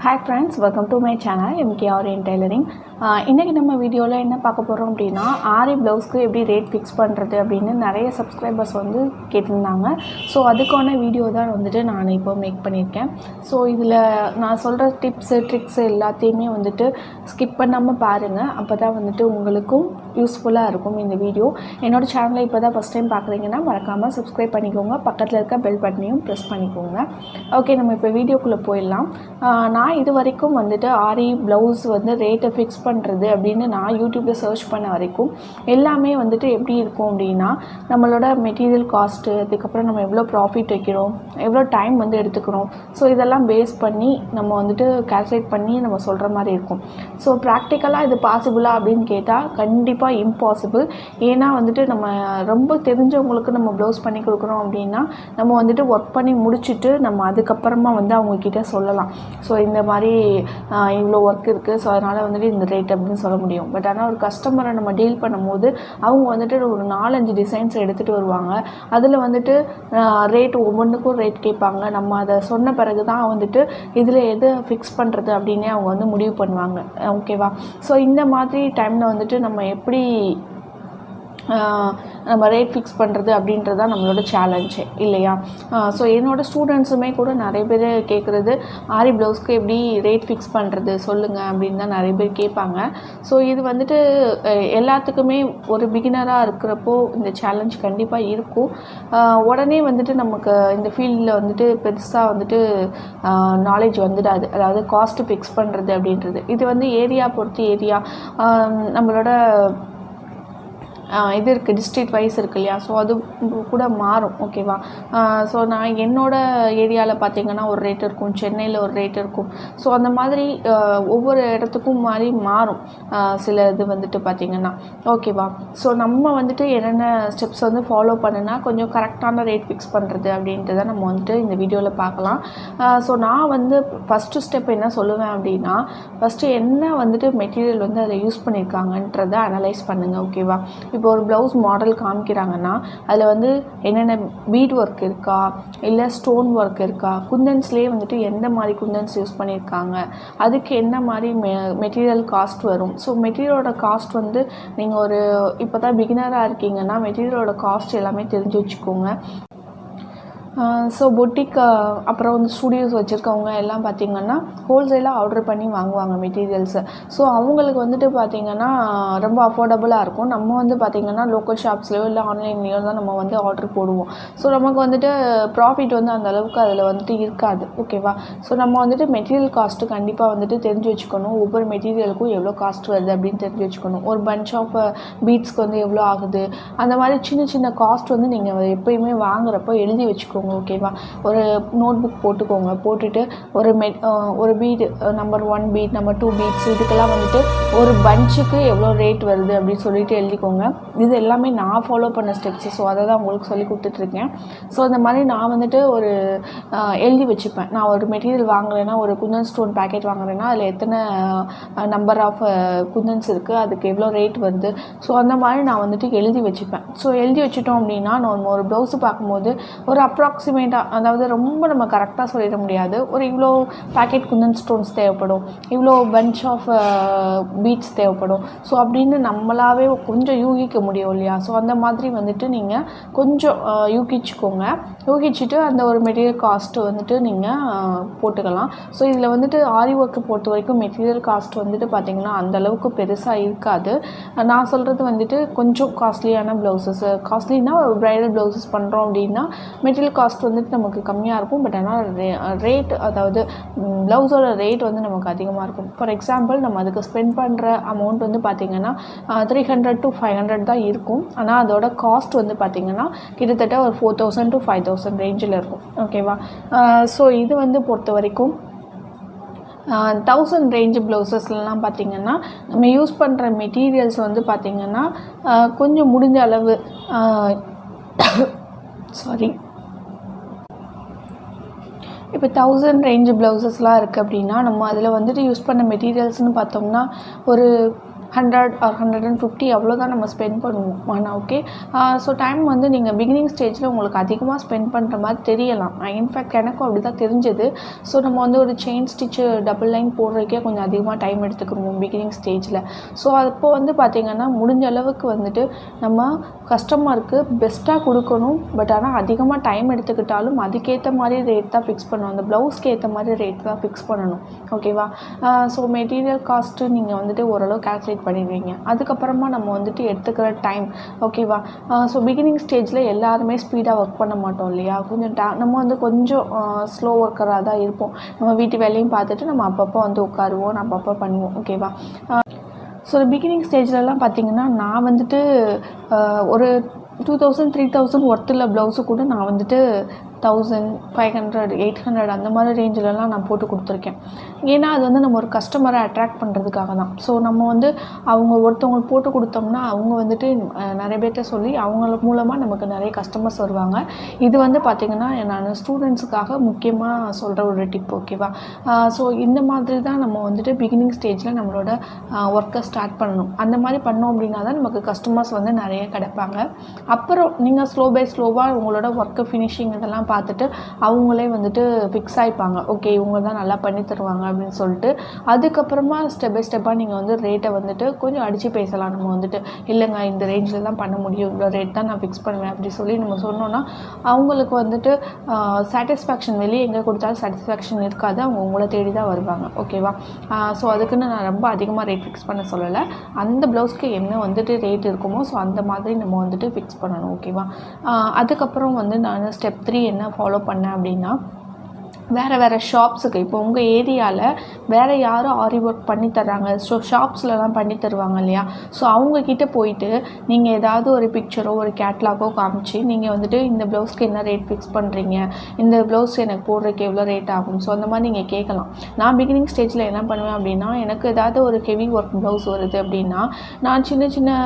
Hi friends, welcome to my channel Aari Tailoring. இன்றைக்கி நம்ம வீடியோவில் என்ன பார்க்க போகிறோம் அப்படின்னா ஆரி ப்ளவுஸ்க்கு எப்படி ரேட் ஃபிக்ஸ் பண்ணுறது அப்படின்னு நிறைய சப்ஸ்கிரைபர்ஸ் வந்து கேட்டிருந்தாங்க. ஸோ அதுக்கான வீடியோ தான் வந்துட்டு நான் இப்போ மேக் பண்ணியிருக்கேன். ஸோ இதில் நான் சொல்கிற டிப்ஸு ட்ரிக்ஸு எல்லாத்தையுமே வந்துட்டு ஸ்கிப் பண்ணாமல் பாருங்கள். அப்போ தான் வந்துட்டு உங்களுக்கும் யூஸ்ஃபுல்லாக இருக்கும் இந்த வீடியோ. என்னோடய சேனலை இப்போ தான் ஃபஸ்ட் டைம் பார்க்குறீங்கன்னா மறக்காமல் சப்ஸ்கிரைப் பண்ணிக்கோங்க. பக்கத்தில் இருக்க பெல் பட்டனையும் ப்ரெஸ் பண்ணிக்கோங்க. ஓகே, நம்ம இப்போ வீடியோக்குள்ளே போயிடலாம். நான் இது வரைக்கும் வந்துட்டு ஆரி ப்ளவுஸ் வந்து ரேட்டை ஃபிக்ஸ் பண்ணுறது அப்படின்னு நான் யூடியூப்பில் சர்ச் பண்ண வரைக்கும் எல்லாமே வந்துட்டு எப்படி இருக்கும் அப்படின்னா, நம்மளோட மெட்டீரியல் காஸ்ட்டு, அதுக்கப்புறம் நம்ம எவ்வளோ ப்ராஃபிட் வைக்கிறோம், எவ்வளோ டைம் வந்து எடுத்துக்கிறோம், ஸோ இதெல்லாம் பேஸ் பண்ணி நம்ம வந்துட்டு கால்குலேட் பண்ணி நம்ம சொல்கிற மாதிரி இருக்கும். ஸோ ப்ராக்டிக்கலாக இது பாசிபிளா அப்படின்னு கேட்டால் கண்டிப்பாக இம்பாசிபிள். ஏன்னா வந்துட்டு நம்ம ரொம்ப தெரிஞ்சவங்களுக்கு நம்ம ப்ளவுஸ் பண்ணி கொடுக்குறோம் அப்படின்னா நம்ம வந்துட்டு ஒர்க் பண்ணி முடிச்சுட்டு நம்ம அதுக்கப்புறமா வந்து அவங்கக்கிட்ட சொல்லலாம். ஸோ இந்த மாதிரி இவ்வளோ ஒர்க் இருக்குது, ஸோ அதனால் வந்துட்டு இந்த ரேட் அப்படின்னு சொல்ல முடியும். பட் ஆனால் ஒரு கஸ்டமரை நம்ம டீல் பண்ணும்போது அவங்க வந்துட்டு ஒரு 4-5 டிசைன்ஸ் எடுத்துகிட்டு வருவாங்க. அதில் வந்துட்டு ரேட் ஒவ்வொன்றுக்கும் ரேட் கேட்பாங்க. நம்ம அதை சொன்ன பிறகு தான் வந்துட்டு இதில் எது ஃபிக்ஸ் பண்ணுறது அப்படின்னே அவங்க வந்து முடிவு பண்ணுவாங்க. ஓகேவா? ஸோ இந்த மாதிரி டைமில் வந்துட்டு நம்ம எப்படி நம்ம ரேட் ஃபிக்ஸ் பண்ணுறது அப்படின்றது தான் நம்மளோட சேலஞ்சு இல்லையா? ஸோ என்னோடய ஸ்டூடெண்ட்ஸுமே கூட நிறைய பேர் கேட்குறது, ஆரி ப்ளவுஸ்க்கு எப்படி ரேட் ஃபிக்ஸ் பண்ணுறது சொல்லுங்கள் அப்படின்னு தான் நிறைய பேர் கேட்பாங்க. ஸோ இது வந்துட்டு எல்லாத்துக்குமே ஒரு பிகினராக இருக்கிறப்போ இந்த சேலஞ்ச் கண்டிப்பாக இருக்கும். உடனே வந்துட்டு நமக்கு இந்த ஃபீல்டில் வந்துட்டு பெருசாக வந்துட்டு நாலேஜ் வந்துடாது. அதாவது காஸ்ட்டு ஃபிக்ஸ் பண்ணுறது அப்படின்றது இது வந்து ஏரியா பொறுத்து ஏரியா நம்மளோட இது இருக்குது, டிஸ்ட்ரிக்ட் வைஸ் இருக்குது இல்லையா? ஸோ அது கூட மாறும். ஓகேவா? ஸோ நான் என்னோடய ஏரியாவில் பார்த்திங்கன்னா ஒரு ரேட் இருக்கும், சென்னையில் ஒரு ரேட் இருக்கும். ஸோ அந்த மாதிரி ஒவ்வொரு இடத்துக்கும் மாதிரி மாறும் சில இது வந்துட்டு பார்த்திங்கன்னா. ஓகேவா? ஸோ நம்ம வந்துட்டு என்னென்ன ஸ்டெப்ஸ் வந்து ஃபாலோ பண்ணுனா கொஞ்சம் கரெக்டான ரேட் ஃபிக்ஸ் பண்ணுறது அப்படின்றத நம்ம வந்துட்டு இந்த வீடியோவில் பார்க்கலாம். ஸோ நான் வந்து ஃபஸ்ட்டு ஸ்டெப் என்ன சொல்லுவேன் அப்படின்னா, ஃபஸ்ட்டு என்ன வந்துட்டு மெட்டீரியல் வந்து அதில் யூஸ் பண்ணியிருக்காங்கன்றதை அனலைஸ் பண்ணுங்கள். ஓகேவா? இப்போ ஒரு ப்ளவுஸ் மாடல் காமிக்கிறாங்கன்னா அதில் வந்து என்னென்ன பீட் ஒர்க் இருக்கா, இல்லை ஸ்டோன் ஒர்க் இருக்கா, குந்தன்ஸ்லேயே வந்துட்டு எந்த மாதிரி குந்தன்ஸ் யூஸ் பண்ணியிருக்காங்க, அதுக்கு என்ன மாதிரி மெட்டீரியல் காஸ்ட் வரும். ஸோ மெட்டீரியலோட காஸ்ட் வந்து நீங்கள் ஒரு இப்போ தான் பிகினராக இருக்கீங்கன்னா மெட்டீரியலோட காஸ்ட் எல்லாமே தெரிஞ்சு வச்சுக்கோங்க. ஸோ பொட்டிக் அப்புறம் வந்து ஸ்டூடியோஸ் வச்சுருக்கவங்க எல்லாம் பார்த்திங்கன்னா ஹோல்சேலாக ஆர்டர் பண்ணி வாங்குவாங்க மெட்டீரியல்ஸு. ஸோ அவங்களுக்கு வந்துட்டு பார்த்திங்கன்னா ரொம்ப அஃபோர்டபுளாக இருக்கும். நம்ம வந்து பார்த்திங்கன்னா லோக்கல் ஷாப்ஸ்லையோ இல்லை ஆன்லைன்லேயோ தான் நம்ம வந்து ஆர்டர் போடுவோம். ஸோ நமக்கு வந்துட்டு ப்ராஃபிட் வந்து அந்த அளவுக்கு அதில் வந்துட்டு இருக்காது. ஓகேவா? ஸோ நம்ம வந்துட்டு மெட்டீரியல் காஸ்ட்டு கண்டிப்பாக வந்துட்டு தெரிஞ்சு வச்சுக்கணும். ஒவ்வொரு மெட்டீரியலுக்கும் எவ்வளோ காஸ்ட் வருது அப்படின்னு தெரிஞ்சு வச்சுக்கணும். ஒரு பஞ்ச் ஆஃப் பீட்ஸ்க்கு வந்து எவ்வளோ ஆகுது, அந்த மாதிரி சின்ன சின்ன காஸ்ட் வந்து நீங்கள் எப்போயுமே வாங்குறப்போ எழுதி வச்சுக்கோங்க. ஓகேவா? ஒரு நோட் புக் போட்டுக்கோங்க. போட்டுட்டு ஒரு bead number 1 bead, number 2 beads, இதுக்கெல்லாம் வந்துட்டு ஒரு பஞ்சுக்கு எவ்வளோ ரேட் வருது அப்படின்னு சொல்லிட்டு எழுதிக்கோங்க. இது எல்லாமே நான் ஃபாலோ பண்ண ஸ்டெப்ஸு. ஸோ அதை தான் உங்களுக்கு சொல்லி கொடுத்துட்ருக்கேன். ஸோ அந்த மாதிரி நான் வந்துட்டு ஒரு எழுதி வச்சுப்பேன். நான் ஒரு மெட்டீரியல் வாங்குறேன்னா, ஒரு குந்தன் ஸ்டோன் பேக்கெட் வாங்குறேன்னா அதில் எத்தனை நம்பர் ஆஃப் குந்தன்ஸ் இருக்குது, அதுக்கு எவ்வளோ ரேட் வருது, ஸோ அந்த மாதிரி நான் வந்துட்டு எழுதி வச்சுப்பேன். ஸோ எழுதி வச்சுட்டோம் அப்படின்னா நம்ம ஒரு ப்ளவுஸு பார்க்கும்போது ஒரு அப்ராக்சிமேட்டாக, அதாவது ரொம்ப நம்ம கரெக்டாக சொல்லிட முடியாது, ஒரு இவ்வளோ பேக்கெட் குந்தன் ஸ்டோன்ஸ் தேவைப்படும், இவ்வளோ பஞ்ச் ஆஃப் பீட்ஸ் தேவைப்படும், ஸோ அப்படின்னு நம்மளாவே கொஞ்சம் யூகிக்க முடியும் இல்லையா? ஸோ அந்த மாதிரி வந்துட்டு நீங்கள் கொஞ்சம் யூகிச்சுக்கோங்க. யூகிச்சுட்டு அந்த ஒரு மெட்டீரியல் காஸ்ட்டு வந்துட்டு நீங்கள் போட்டுக்கலாம். ஸோ இதில் வந்துட்டு ஆரி ஒர்க்கு பொறுத்த வரைக்கும் மெட்டீரியல் காஸ்ட் வந்துட்டு பார்த்திங்கன்னா அந்தளவுக்கு பெருசாக இருக்காது. நான் சொல்கிறது வந்துட்டு கொஞ்சம் காஸ்ட்லியான ப்ளவுசஸ், காஸ்ட்லினா ப்ரைடல் ப்ளவுசஸ் பண்ணுறோம் அப்படின்னா மெட்டீரியல் காஸ்ட் வந்துட்டு நமக்கு கம்மியாக இருக்கும். பட் ஆனால் ரேட், அதாவது ப்ளவுஸோட ரேட் வந்து நமக்கு அதிகமாக இருக்கும். ஃபார் எக்ஸாம்பிள் நம்ம அதுக்கு ஸ்பெண்ட் பண்ணுற அமௌண்ட் வந்து பார்த்திங்கன்னா 300 to 500 தான் இருக்கும். ஆனால் அதோட காஸ்ட் வந்து பார்த்திங்கன்னா கிட்டத்தட்ட ஒரு 4000 to 5000 ரேஞ்சில் இருக்கும். ஓகேவா? ஸோ இது வந்து பொறுத்த வரைக்கும் 1000 ரேஞ்சு ப்ளவுசஸ்லாம் பார்த்திங்கன்னா நம்ம யூஸ் பண்ணுற மெட்டீரியல்ஸ் வந்து பார்த்திங்கன்னா கொஞ்சம் முடிஞ்ச அளவு இப்போ 1000 ரேஞ்சு ப்ளவுசஸ்லாம் இருக்குது அப்படின்னா நம்ம அதில் வந்துட்டு யூஸ் பண்ண மெட்டீரியல்ஸ்னு பார்த்தோம்னா ஒரு 100 or 150 அவ்வளோதான் நம்ம ஸ்பெண்ட் பண்ணுவோம். ஆனால் ஓகே. ஸோ டைம் வந்து நீங்கள் பிகினிங் ஸ்டேஜில் உங்களுக்கு அதிகமாக ஸ்பெண்ட் பண்ணுற மாதிரி தெரியலாம். இன்ஃபேக்ட் எனக்கும் அப்படி தான் தெரிஞ்சது. ஸோ நம்ம வந்து ஒரு செயின் ஸ்டிச்சு டபுள் லைன் போடுறதுக்கே கொஞ்சம் அதிகமாக டைம் எடுத்துக்கிடுவோம் பிகினிங் ஸ்டேஜில். ஸோ அப்போ வந்து பார்த்திங்கன்னா முடிஞ்ச அளவுக்கு வந்துட்டு நம்ம கஸ்டமருக்கு பெஸ்ட்டாக கொடுக்கணும். பட் ஆனால் அதிகமாக டைம் எடுத்துக்கிட்டாலும் அதுக்கேற்ற மாதிரி ரேட் தான் ஃபிக்ஸ் பண்ணணும். அந்த ப்ளவுஸ்க்கு ஏற்ற மாதிரி ரேட் தான் ஃபிக்ஸ் பண்ணணும். ஓகேவா? ஸோ மெட்டீரியல் காஸ்ட்டு நீங்கள் வந்துட்டு ஓரளவு கால்குலேட் பண்ணிடுவீங்க. அதுக்கப்புறமா நம்ம வந்துட்டு எடுத்துக்கிற டைம். ஓகேவா? ஸோ பிகினிங் ஸ்டேஜில் எல்லாருமே ஸ்பீடாக ஒர்க் பண்ண மாட்டோம் இல்லையா? கொஞ்சம் நம்ம வந்து கொஞ்சம் ஸ்லோ ஒர்க்கராக தான் இருப்போம். நம்ம வீட்டு வேலையும் பார்த்துட்டு நம்ம அப்பப்போ வந்து உட்காருவோம், நம்ம அப்பப்போ பண்ணுவோம். ஓகேவா? ஸோ பிகினிங் ஸ்டேஜ்லலாம் பார்த்திங்கன்னா நான் வந்துட்டு ஒரு 2000 3000 ஒர்த்தில் ப்ளவுஸு கூட நான் வந்துட்டு 1500 800 அந்த மாதிரி ரேஞ்சிலலாம் நான் போட்டு கொடுத்துருக்கேன். ஏன்னா அது வந்து நம்ம ஒரு கஸ்டமரை அட்ராக்ட் பண்ணுறதுக்காக தான். ஸோ நம்ம வந்து அவங்க ஒருத்தவங்களுக்கு போட்டு கொடுத்தோம்னா அவங்க வந்துட்டு நிறைய பேர்கிட்ட சொல்லி அவங்கள மூலமாக நமக்கு நிறைய கஸ்டமர்ஸ் வருவாங்க. இது வந்து பார்த்திங்கன்னா நான் ஸ்டூடெண்ட்ஸுக்காக முக்கியமாக சொல்கிற ஒரு டிப். ஓகேவா? ஸோ இந்த மாதிரி தான் நம்ம வந்துட்டு பிகினிங் ஸ்டேஜில் நம்மளோட ஒர்க்கை ஸ்டார்ட் பண்ணணும். அந்த மாதிரி பண்ணோம் அப்படின்னா தான் நமக்கு கஸ்டமர்ஸ் வந்து நிறைய கிடைப்பாங்க. அப்புறம் நீங்கள் ஸ்லோ பை ஸ்லோவாக உங்களோட ஒர்க்கு ஃபினிஷிங் இதெல்லாம் பார்த்துட்டு அவங்களே வந்துட்டு ஃபிக்ஸ் ஆகிப்பாங்க. ஓகே, இவங்க தான் நல்லா பண்ணி தருவாங்க அப்படின்னு சொல்லிட்டு அதுக்கப்புறமா ஸ்டெப் பை ஸ்டெப்பாக நீங்கள் வந்து ரேட்டை வந்துட்டு கொஞ்சம் அடித்து பேசலாம். நம்ம வந்துட்டு இல்லைங்க இந்த ரேஞ்சில் தான் பண்ண முடியும், இவ்வளோ ரேட் தான் நான் ஃபிக்ஸ் பண்ணுவேன் அப்படி சொல்லி நம்ம சொன்னோன்னா அவங்களுக்கு வந்துட்டு சாட்டிஸ்ஃபேக்ஷன் வெளியே எங்கே கொடுத்தாலும் சாட்டிஸ்ஃபேக்ஷன் இருக்காது. அவங்க உங்களை தேடி தான் வருவாங்க. ஓகேவா? ஸோ அதுக்குன்னு நான் ரொம்ப அதிகமாக ரேட் ஃபிக்ஸ் பண்ண சொல்லலை. அந்த ப்ளவுஸ்க்கு என்ன வந்துட்டு ரேட் இருக்குமோ ஸோ அந்த மாதிரி நம்ம வந்துட்டு ஃபிக்ஸ் பண்ணணும். ஓகேவா? அதுக்கப்புறம் வந்து நான் ஸ்டெப் 3 என்ன ஃபாலோ பண்ணேன் அப்படின்னா, வேறு ஷாப்ஸுக்கு இப்போ உங்கள் ஏரியாவில் வேறு யாரும் ஆரி ஒர்க் பண்ணி தர்றாங்க. ஸோ ஷாப்ஸ்லலாம் பண்ணி தருவாங்க இல்லையா? ஸோ அவங்கக்கிட்ட போயிட்டு நீங்கள் ஏதாவது ஒரு பிக்சரோ ஒரு கேட்லாகோ காமிச்சு நீங்கள் வந்துட்டு இந்த ப்ளவுஸ்க்கு என்ன ரேட் ஃபிக்ஸ் பண்ணுறீங்க, இந்த ப்ளவுஸ் எனக்கு போடுறதுக்கு எவ்வளோ ரேட் ஆகும், ஸோ அந்த மாதிரி நீங்கள் கேட்கலாம். நான் பிகினிங் ஸ்டேஜில் என்ன பண்ணுவேன் அப்படின்னா, எனக்கு ஏதாவது ஒரு ஹெவி ஒர்க் ப்ளவுஸ் வருது அப்படின்னா நான் சின்ன சின்ன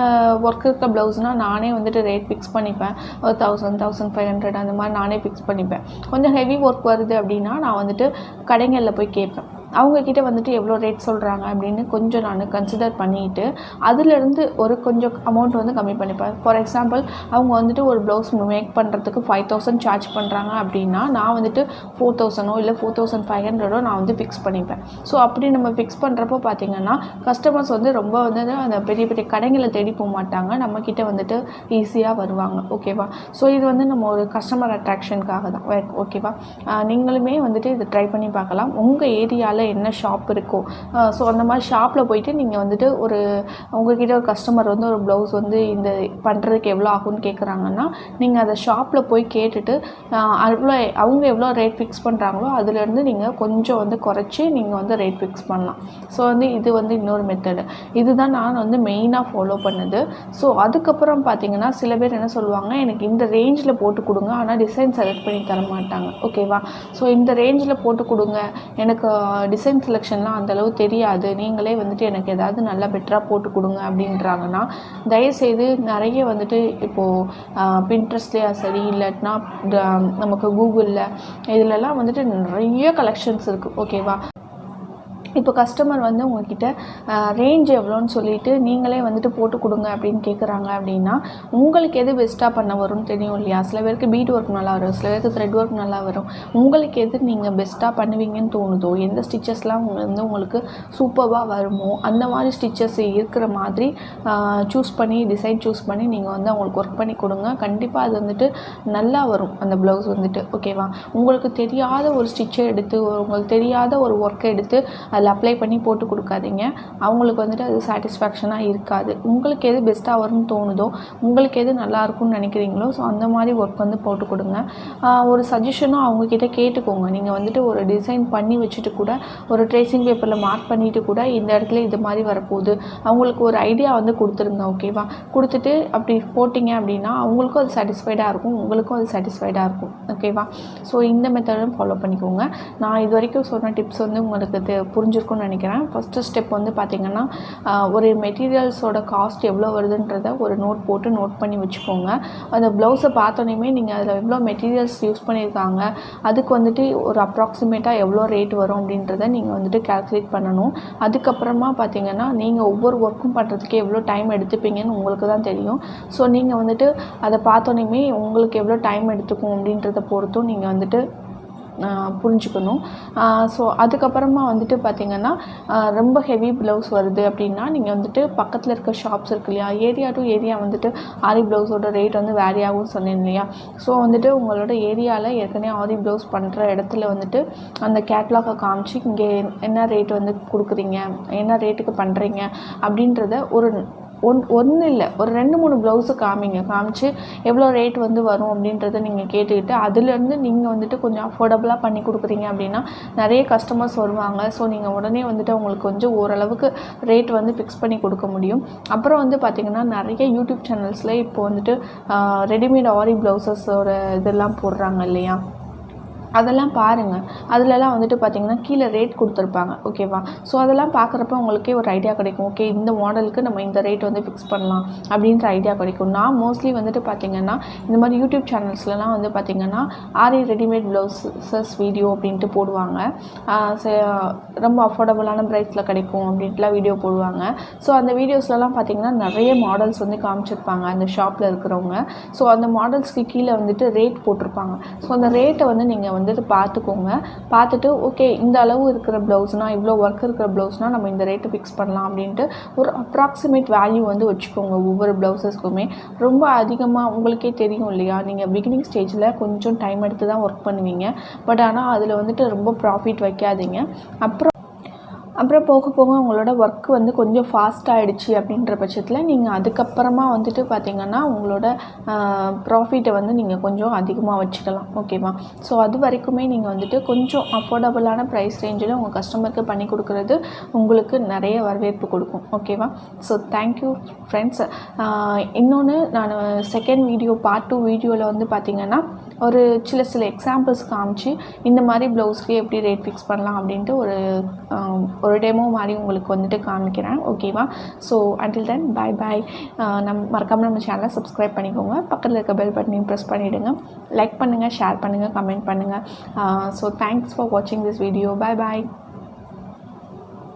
ஒர்க் இருக்க ப்ளவுஸ்னால் நானே வந்துட்டு ரேட் ஃபிக்ஸ் பண்ணிப்பேன். ஒரு 1000 1500 அந்த மாதிரி நானே ஃபிக்ஸ் பண்ணிப்பேன். கொஞ்சம் ஹெவி ஒர்க் வருது அப்படின்னா நான் வந்துட்டு கடைகளில் போய் கேட்பேன். அவங்கக்கிட்ட வந்துட்டு எவ்வளோ ரேட் சொல்கிறாங்க அப்படின்னு கொஞ்சம் நான் கன்சிடர் பண்ணிவிட்டு அதிலேருந்து ஒரு கொஞ்சம் அமௌண்ட் வந்து கம்மி பண்ணிப்பேன். ஃபார் எக்ஸாம்பிள் அவங்க வந்துட்டு ஒரு ப்ளவுஸ் மேக் பண்ணுறதுக்கு 5000 சார்ஜ் பண்ணுறாங்க அப்படின்னா நான் வந்துட்டு 4000 இல்லை 4500 நான் வந்து ஃபிக்ஸ் பண்ணிப்பேன். ஸோ அப்படி நம்ம ஃபிக்ஸ் பண்ணுறப்போ பார்த்திங்கன்னா கஸ்டமர்ஸ் வந்து ரொம்ப வந்து அந்த பெரிய பெரிய கடைகளை தேடி போக மாட்டாங்க, நம்மக்கிட்ட வந்துட்டு ஈஸியாக வருவாங்க. ஓகேவா? ஸோ இது வந்து நம்ம ஒரு கஸ்டமர் அட்ராக்ஷனுக்காக தான். ஓகேவா? நீங்களுமே வந்துட்டு இதை ட்ரை பண்ணி பார்க்கலாம். உங்கள் ஏரியாவில் என்ன ஷாப் இருக்கோ ஸோ அந்த மாதிரி ஷாப்பில் போயிட்டு நீங்கள் வந்துட்டு ஒரு உங்கள்கிட்ட ஒரு கஸ்டமர் வந்து ஒரு ப்ளவுஸ் வந்து இந்த பண்ணுறதுக்கு எவ்வளோ ஆகும்னு கேட்குறாங்கன்னா நீங்கள் அதை ஷாப்பில் போய் கேட்டுட்டு அவ்வளோ அவங்க எவ்வளோ ரேட் ஃபிக்ஸ் பண்ணுறாங்களோ அதுலேருந்து நீங்கள் கொஞ்சம் வந்து குறைச்சி நீங்கள் வந்து ரேட் ஃபிக்ஸ் பண்ணலாம். ஸோ வந்து இது வந்து இன்னொரு மெத்தடு. இதுதான் நான் வந்து மெயினாக ஃபாலோ பண்ணுது. ஸோ அதுக்கப்புறம் பார்த்தீங்கன்னா சில பேர் என்ன சொல்லுவாங்க, எனக்கு இந்த ரேஞ்சில் போட்டு கொடுங்க ஆனால் டிசைன் செலக்ட் பண்ணி தர மாட்டாங்க. ஓகேவா? ஸோ இந்த ரேஞ்சில் போட்டு கொடுங்க, எனக்கு டிசைன் செலெக்ஷன்லாம் அந்தளவு தெரியாது, நீங்களே வந்துட்டு எனக்கு ஏதாவது நல்லா பெட்டராக போட்டு கொடுங்க அப்படின்றாங்கன்னா தயவுசெய்து நிறைய வந்துட்டு இப்போது பின்ட்ரெஸ்ட்லேயா சரி இல்லாட்டினா நமக்கு கூகுளில் இதிலெல்லாம் வந்துட்டு நிறைய கலெக்ஷன்ஸ் இருக்குது. ஓகேவா? இப்போ கஸ்டமர் வந்து உங்கள்கிட்ட ரேஞ்ச் எவ்வளோன்னு சொல்லிவிட்டு நீங்களே வந்துட்டு போட்டு கொடுங்க அப்படின்னு கேட்குறாங்க அப்படின்னா உங்களுக்கு எது பெஸ்ட்டாக பண்ண வரும்னு தெரியும் இல்லையா? சில பேருக்கு பீட் ஒர்க் நல்லா வரும், சில பேருக்கு த்ரெட் ஒர்க் நல்லா வரும். உங்களுக்கு எது நீங்கள் பெஸ்ட்டாக பண்ணுவீங்கன்னு தோணுதோ, எந்த ஸ்டிச்சஸ்லாம் வந்து உங்களுக்கு சூப்பராக வருமோ அந்த மாதிரி ஸ்டிச்சஸ் இருக்கிற மாதிரி சூஸ் பண்ணி டிசைன் சூஸ் பண்ணி நீங்கள் வந்து அவங்களுக்கு ஒர்க் பண்ணி கொடுங்க. கண்டிப்பாக அது வந்துட்டு நல்லா வரும் அந்த ப்ளவுஸ் வந்துட்டு. ஓகேவா? உங்களுக்கு தெரியாத ஒரு ஸ்டிச்சை எடுத்து உங்களுக்கு தெரியாத ஒரு ஒர்க்கை எடுத்து அதில் அப்ளை பண்ணி போட்டு கொடுக்காதீங்க. அவங்களுக்கு வந்துட்டு அது சாட்டிஸ்ஃபேக்ஷனாக இருக்காது. உங்களுக்கு எது பெஸ்ட்டாக வரும்னு தோணுதோ, உங்களுக்கு எது நல்லாயிருக்கும்னு நினைக்கிறீங்களோ ஸோ அந்த மாதிரி ஒர்க் வந்து போட்டு கொடுங்க. ஒரு சஜஷனும் அவங்கக்கிட்ட கேட்டுக்கோங்க. நீங்கள் வந்துட்டு ஒரு டிசைன் பண்ணி வச்சுட்டு கூட ஒரு ட்ரேசிங் பேப்பரில் மார்க் பண்ணிவிட்டு கூட இந்த இடத்துல இது மாதிரி வரப்போகுது அவங்களுக்கு ஒரு ஐடியா வந்து கொடுத்துருங்க. ஓகேவா? கொடுத்துட்டு அப்படி போட்டிங்க அப்படின்னா அவங்களுக்கும் அது சாட்டிஸ்ஃபைடாக இருக்கும், உங்களுக்கும் அது சாட்டிஸ்ஃபைடாக இருக்கும். ஓகேவா? ஸோ இந்த மெத்தடும் ஃபாலோ பண்ணிக்கோங்க. நான் இது வரைக்கும் சொன்ன டிப்ஸ் வந்து உங்களுக்கு புரிஞ்சிருக்கும்னு நினைக்கிறேன். ஃபஸ்ட்டு ஸ்டெப் வந்து பார்த்திங்கன்னா ஒரு மெட்டீரியல்ஸோட காஸ்ட் எவ்வளோ வருதுன்றத ஒரு நோட் பண்ணி வச்சுக்கோங்க. அந்த ப்ளவுஸை பார்த்தோன்னே நீங்கள் அதில் எவ்வளோ மெட்டீரியல்ஸ் யூஸ் பண்ணியிருக்காங்க, அதுக்கு வந்துட்டு ஒரு அப்ராக்சிமேட்டாக எவ்வளோ ரேட் வரும் அப்படின்றத நீங்கள் வந்துட்டு கால்குலேட் பண்ணணும். அதுக்கப்புறமா பார்த்திங்கன்னா நீங்கள் ஒவ்வொரு ஒர்க்கும் பண்ணுறதுக்கு எவ்வளோ டைம் எடுத்துப்பீங்கன்னு உங்களுக்கு தான் தெரியும். ஸோ நீங்கள் வந்துட்டு அதை பார்த்தோன்னே உங்களுக்கு எவ்வளோ டைம் எடுத்துக்கும் அப்படின்றத பொறுத்தும் நீங்கள் வந்துட்டு புரிஞ்சுக்கணும். ஸோ அதுக்கப்புறமா வந்துட்டு பார்த்திங்கன்னா ரொம்ப ஹெவி ப்ளவுஸ் வருது அப்படின்னா நீங்கள் வந்துட்டு பக்கத்தில் இருக்க ஷாப்ஸ் இருக்கு இல்லையா, ஏரியா டு ஏரியா வந்துட்டு ஆரி ப்ளவுஸோட ரேட் வந்து வேரி ஆகும்னு சொன்னேன் இல்லையா. ஸோ வந்துட்டு உங்களோட ஏரியாவில் ஏற்கனவே ஆரி ப்ளவுஸ் பண்ணுற இடத்துல வந்துட்டு அந்த கேட்லாகை காமிச்சு இங்கே என்ன ரேட் வந்து கொடுக்குறீங்க, என்ன ரேட்டுக்கு பண்ணுறீங்க அப்படின்றத ஒன்றும் இல்லை, ஒரு 2-3 ப்ளவுஸு காமிச்சு எவ்வளோ ரேட் வந்து வரும் அப்படின்றத நீங்கள் கேட்டுக்கிட்டு அதுலேருந்து நீங்கள் வந்துட்டு கொஞ்சம் அஃபோர்டபுளாக பண்ணி கொடுக்குறீங்க அப்படின்னா நிறைய கஸ்டமர்ஸ் வருவாங்க. ஸோ நீங்கள் உடனே வந்துட்டு அவங்களுக்கு கொஞ்சம் ஓரளவுக்கு ரேட் வந்து ஃபிக்ஸ் பண்ணி கொடுக்க முடியும். அப்புறம் வந்து பார்த்திங்கன்னா நிறைய யூடியூப் சேனல்ஸில் இப்போ வந்துட்டு ரெடிமேட் ஆரி ப்ளவுசஸோட இதெல்லாம் போடுறாங்க இல்லையா, அதெல்லாம் பாருங்கள். அதிலலாம் வந்துட்டு பார்த்திங்கன்னா கீழே ரேட் கொடுத்துருப்பாங்க. ஓகேவா. ஸோ அதெல்லாம் பார்க்குறப்ப உங்களுக்கே ஒரு ஐடியா கிடைக்கும். ஓகே, இந்த மாடலுக்கு நம்ம இந்த ரேட் வந்து ஃபிக்ஸ் பண்ணலாம் அப்படின்ற ஐடியா கிடைக்கும். நான் மோஸ்ட்லி வந்துட்டு பார்த்திங்கன்னா இந்த மாதிரி யூடியூப் சேனல்ஸ்லாம் வந்து பார்த்திங்கன்னா ஆரி ரெடிமேட் ப்ளவுஸஸ் வீடியோ அப்படின்ட்டு போடுவாங்க. ரொம்ப அஃபோர்டபுளான ப்ரைஸில் கிடைக்கும் அப்படின்ட்டுலாம் வீடியோ போடுவாங்க. ஸோ அந்த வீடியோஸ்லலாம் பார்த்திங்கன்னா நிறைய மாடல்ஸ் வந்து காமிச்சிருப்பாங்க அந்த ஷாப்பில் இருக்கிறவங்க. ஸோ அந்த மாடல்ஸ்க்கு கீழே வந்துட்டு ரேட் போட்டிருப்பாங்க. ஸோ அந்த ரேட்டை வந்து நீங்கள் வந்துட்டு பார்த்துக்கோங்க. பார்த்துட்டு ஓகே, இந்த அளவு இருக்கிற ப்ளவுஸ்னால், இவ்வளோ ஒர்க் இருக்கிற ப்ளவுஸ்னால் நம்ம இந்த ரேட்டை ஃபிக்ஸ் பண்ணலாம் அப்படின்ட்டு ஒரு அப்ராக்சிமேட் வேல்யூ வந்து வச்சுக்கோங்க ஒவ்வொரு ப்ளவுஸஸ்க்குமே. ரொம்ப அதிகமாக உங்களுக்கே தெரியும் இல்லையா, நீங்கள் பிகினிங் ஸ்டேஜில் கொஞ்சம் டைம் எடுத்து தான் ஒர்க் பண்ணுவீங்க. பட் ஆனால் அதில் வந்துட்டு ரொம்ப ப்ராஃபிட் வைக்காதீங்க. அப்புறம் போக போக உங்களோட ஒர்க் வந்து கொஞ்சம் ஃபாஸ்ட்டாகிடுச்சு அப்படின்ற பட்சத்தில் நீங்கள் அதுக்கப்புறமா வந்துட்டு பார்த்திங்கன்னா உங்களோட ப்ராஃபிட்டை வந்து நீங்கள் கொஞ்சம் அதிகமாக வச்சுக்கலாம். ஓகேவா. ஸோ அது வரைக்குமே நீங்கள் வந்துட்டு கொஞ்சம் அஃபோர்டபுளான ப்ரைஸ் ரேஞ்சில் உங்கள் கஸ்டமருக்கு பண்ணி கொடுக்குறது உங்களுக்கு நிறைய வரவேற்பு கொடுக்கும். ஓகேவா. So thank you friends. இன்னொன்று, நான் செகண்ட் வீடியோ பார்ட் 2 வீடியோவில் வந்து பார்த்திங்கன்னா ஒரு சில எக்ஸாம்பிள்ஸ் காமிச்சு இந்த மாதிரி ப்ளவுஸ்க்கு எப்படி ரேட் ஃபிக்ஸ் பண்ணலாம் அப்படின்ட்டு ஒரு டெமோ மாதிரி உங்களுக்கு வந்துட்டு காமிக்கிறேன். ஓகேவா. ஸோ அண்டில் தென் பாய். மறக்காமல் நம்ம சேனலை சப்ஸ்கிரைப் பண்ணிக்கோங்க. பக்கத்தில் இருக்க பெல் பட்டனையும் ப்ரெஸ் பண்ணிவிடுங்க. லைக் பண்ணுங்கள், ஷேர் பண்ணுங்கள், கமெண்ட் பண்ணுங்கள். ஸோ தேங்க்ஸ் ஃபார் வாட்சிங் திஸ் வீடியோ. பாய்.